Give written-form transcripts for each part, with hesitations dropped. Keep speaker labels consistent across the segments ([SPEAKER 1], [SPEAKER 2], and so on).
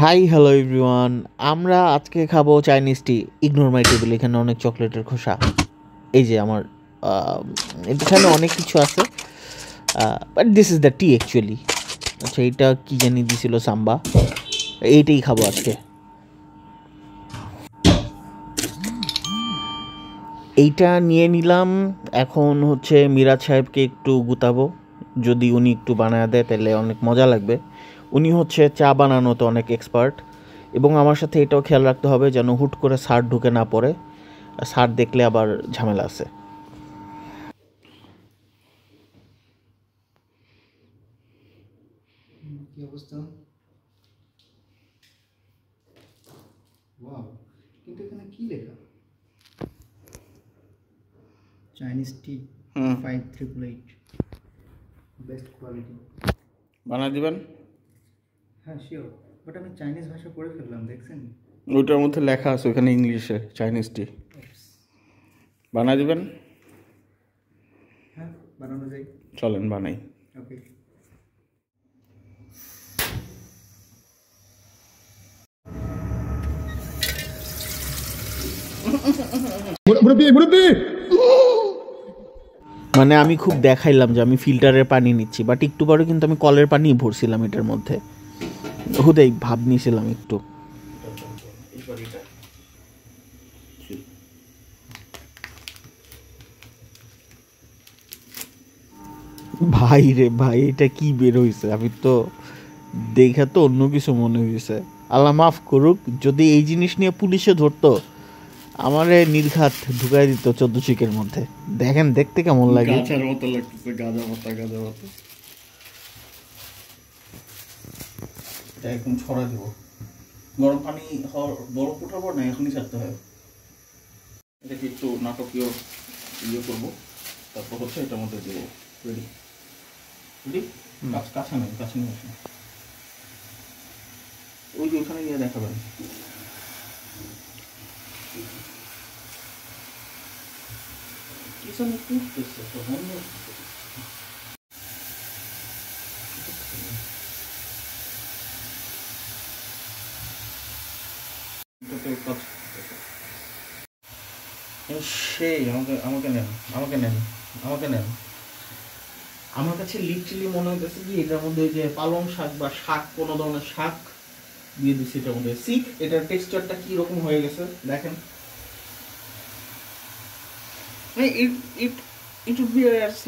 [SPEAKER 1] Hi hello everyone, আমরা আজকে খাবো চাইনিজ টি। ইগনোর মাই টেবিল, এখানে অনেক চকলেটের খোসা। এই যে আমার এখানে অনেক কিছু আছে, but this is the T actually. আচ্ছা, এইটা কি জানি দিছিল সাম্বা, এইটাই খাবো আজকে। এইটা নিয়ে নিলাম। এখন হচ্ছে মিরাজ সাহেবকে একটু গুতাবো, যদি উনি একটু বানায় দেয় তাহলে অনেক মজা লাগবে। উনি হচ্ছে চা বানানোতে অনেক এক্সপার্ট, এবং আমার সাথে এটাও খেয়াল রাখতে হবে যেন হুট করে সার ঢুকে না পড়ে। সার দেখলে আবার ঝামেলা আছে।
[SPEAKER 2] কি অবস্থা? ওয়াও, কিন্তু এখানে কি লেখা? চাইনিজ টি 5388 বেস্ট কোয়ালিটি।
[SPEAKER 1] বানায় দিবেন?
[SPEAKER 2] হ্যাঁ শিওর, বাট আমি চাইনিজ ভাষা পড়ে ফেললাম, দেখছেন?
[SPEAKER 1] ওইটার মধ্যে লেখা আছে ওখানে ইংলিশে চাইনিজ টি। বানায় দিবেন?
[SPEAKER 2] হ্যাঁ, বানানো যায়।
[SPEAKER 1] চলেন বানাই।
[SPEAKER 2] ওকে।
[SPEAKER 1] মানে আমি খুব দেখাইলাম যে আমি ফিল্টারের পানি নিচ্ছি, বাট একটু পরে কিন্তু আমি কলের পানি ভরছিলাম এটার মধ্যে। হুদাই ভাব নিয়েছিলাম একটু। ভাই রে ভাই, এটা কি বের হয়েছে? আমি তো দেখে তো অন্য কিছু মনে হয়েছে। আল্লাহ মাফ করুক, যদি এই জিনিস নিয়ে পুলিশে ধরতো আমারে নির্ঘাত ঢুকাই দিত 14 শিকের মধ্যে। দেখেন দেখতে কেমন লাগে।
[SPEAKER 3] গাছের মতো লাগতেছে, গাঁজা পাতা গাঁজা পাতা। এটা একদম ছড়া দেব। গরম পানি বরফ ওঠার পর না, এখনই ছাড়তে হয়। এটাকে একটু নাটকীয় করবো, তারপর হচ্ছে এটার মধ্যে দেবো। Ready ready. কাছে নেই, কাছে নিয়ে আসুন। ওই যে ওখানে গিয়ে দেখাবেন। কিছু একটু সেই আমাকে আমাকে নেন, আমাকে নেন, আমাকে নেন। আমার কাছে লিটারালি মনে হইতেছে কি এটার মধ্যে ওই যে পালং শাক বা শাক, কোনো ধরনের শাক দিয়ে দিচ্ছি এটার মধ্যে। সিক, এটার টেক্সচারটা কি রকম হয়ে গেছে দেখেন। মানে it would be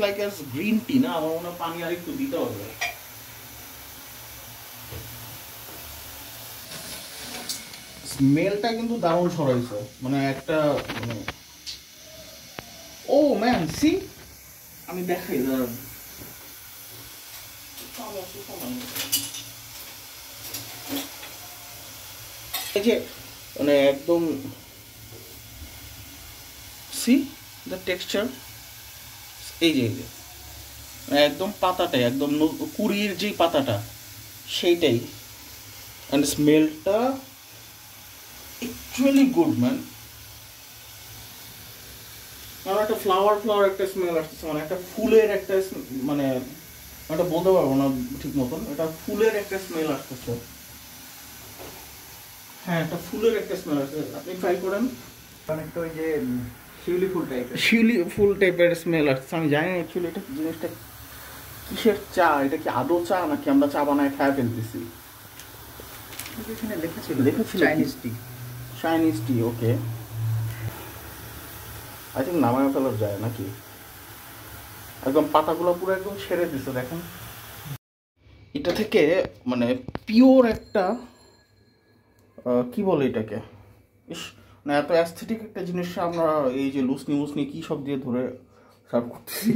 [SPEAKER 3] like as green tea না? আমার মনে হয় পানি আর একটু দিতে হবে। স্মেলটা কিন্তু দারুণ ছড়াইছে, মানে একটা মানে ও ম্যান সি, আমি দেখাই দাঁড়ান। এই যে মানে একদম সি দ্য টেক্সচার, এই যে মানে একদম পাতাটাই একদম কুড়ির যে পাতাটা সেইটাই। অ্যান্ড স্মেলটা অ্যাকচুয়ালি গুড ম্যান। আমার একটা ফ্লাওয়ার একটা স্মেল আসতেছে, মানে একটা ফুলের একটা মানে এটা বলতে পারবো না ঠিক মতন, এটা ফুলের একটা স্মেল আসতেছে। হ্যাঁ, একটা ফুলের একটা স্মেল আসছে। আপনি ট্রাই করেন।
[SPEAKER 2] অনেকটা ওই যে শিউলি ফুল টাইপের।
[SPEAKER 3] শিউলি ফুল টাইপের স্মেল আসছে। আমি জানি না অ্যাকচুয়ালি এটা জিনিসটা কিসের চা, এটা কি আদৌ চা নাকি আমরা চা বানায় খায় ফেলতেছি।
[SPEAKER 2] এখানে লেখা ছিল
[SPEAKER 3] Chinese T. Chinese T, okay. I think নামায় ফেলার যায় নাকি। একদম পাতাগুলো পুরো একদম ছেড়ে দিছে দেখেন। এটা থেকে মানে পিওর একটা কি বলে এটাকে, ইস মানে এত অ্যাস্থেটিক একটা জিনিস আমরা এই যে লুসনি মুসনি কী সব দিয়ে ধরে সার্ভ করতেছি।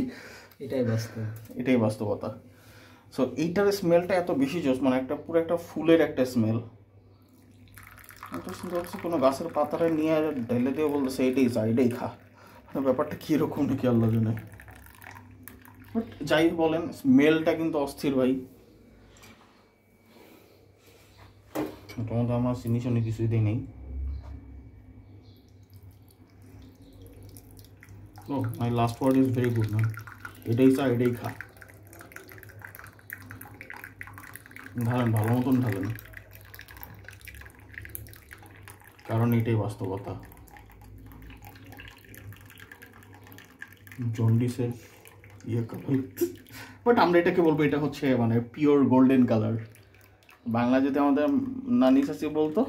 [SPEAKER 3] এটাই বাস্তবতা। সো এইটার স্মেলটা এত বেশি জোস, মানে একটা পুরো একটা ফুলের একটা স্মেল। এত সুন্দর হচ্ছে, কোনো গাছের পাতাটা নিয়ে ঢেলে দিয়ে বলতেছে এটাই চা, এটাই খা। মানে ব্যাপারটা কীরকম নাকি আল্লাহ জানে। বাট যাই বলেন, স্মেলটা কিন্তু অস্থির ভাই। মোটামুটি আমার চিনি শুনি কিছুই দিই নেই। Oh my last word is very good man. এটাই চা, এটাই খা। ঢালেন, ভালো মতন ঢালেন। কারণ এটাই বাস্তবতা। জন্ডিসের কালার, বাট আমরা এটাকে বলবো এটা হচ্ছে মানে পিওর গোল্ডেন কালার। বাংলা যদি আমাদের নানি চাচি বলতো,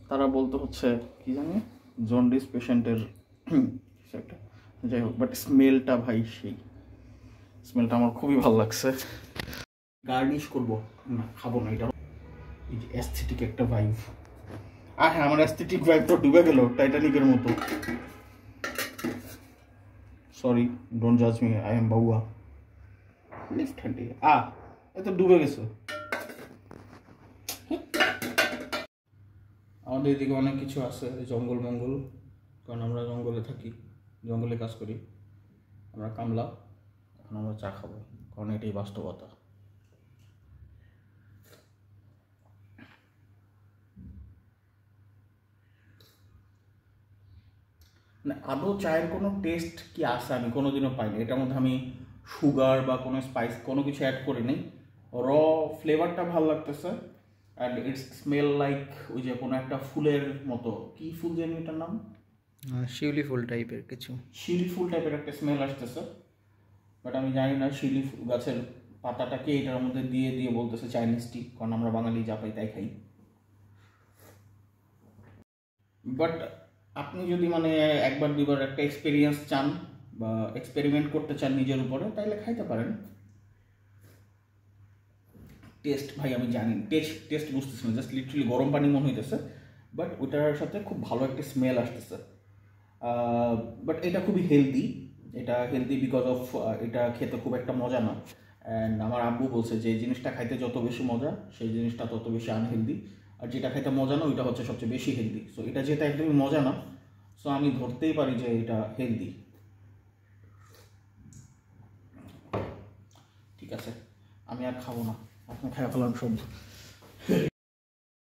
[SPEAKER 3] তারা বলতো হচ্ছে কি জানি জন্ডিস পেশেন্টের একটা, যাই হোক, বাট স্মেলটা ভাই সেই স্মেলটা আমার খুবই ভালো লাগছে। গার্নিশ করবো না, খাবো না, এটা এই যে অ্যাস্থেটিক একটা ভাইব। আর হ্যাঁ, আমার অ্যাস্থেটিক ভাইবটা ডুবে গেল টাইটানিকের মতো। সরি, ডোন্ট জাজ মি, আই এম বাউয়া। লেফট হ্যান্ডে এত ডুবে গেছে। আমাদের এদিকে অনেক কিছু আছে, জঙ্গল মঙ্গল, কারণ আমরা জঙ্গলে থাকি, জঙ্গলে কাজ করি, আমরা কামলা। এখন আমরা চা খাবো, কারণ এটাই বাস্তবতা। না, আদৌ চায়ের কোনো টেস্ট কি আছে আমি কোনোদিনও পাইনি। এটার মধ্যে আমি সুগার বা কোনো স্পাইস কোনো কিছু অ্যাড করি নাই। র ফ্লেভারটা ভালো লাগতেছে, অ্যান্ড ইটস স্মেল লাইক ওই যে কোনো একটা ফুলের মতো, কি ফুল জানি এটার নাম,
[SPEAKER 2] শিউলি ফুল টাইপের কিছু,
[SPEAKER 3] শিউলি ফুল টাইপের একটা স্মেল আসতেছে। বাট আমি জানি না শিউলি গাছের পাতাটাকে এটার মধ্যে দিয়ে দিয়ে বলতেছে চাইনিজ টি, কারণ আমরা বাঙালি যা পাই তাই খাই। বাট আপনি যদি মানে একবার দুবার একটা এক্সপিরিয়েন্স চান বা এক্সপেরিমেন্ট করতে চান নিজের উপরে, তাইলে খাইতে পারেন। টেস্ট ভাই আমি জানি, টেস্ট বুঝতেছি না, জাস্ট লিটারালি গরম পানি মনে হইতেছে, বাট ওটার সাথে খুব ভালো একটা স্মেল আসতেছে। বাট এটা খুবই হেলদি, এটা হেলদি বিকজ অফ এটা খেতে খুব একটা মজা না। অ্যান্ড আমার আব্বু বলছে যে জিনিসটা খাইতে যত বেশি মজা, সেই জিনিসটা তত বেশি আনহেলদি, আর যেটা খাইতে মজা না ওইটা হচ্ছে সবচেয়ে বেশি হেলদি। সো এটা যেটা একদমই মজা না, সো আমি ধরতেই পারি যে এটা হেলদি। ঠিক আছে, আমি আর খাবো না, আপনি খাই ফেলাম সব।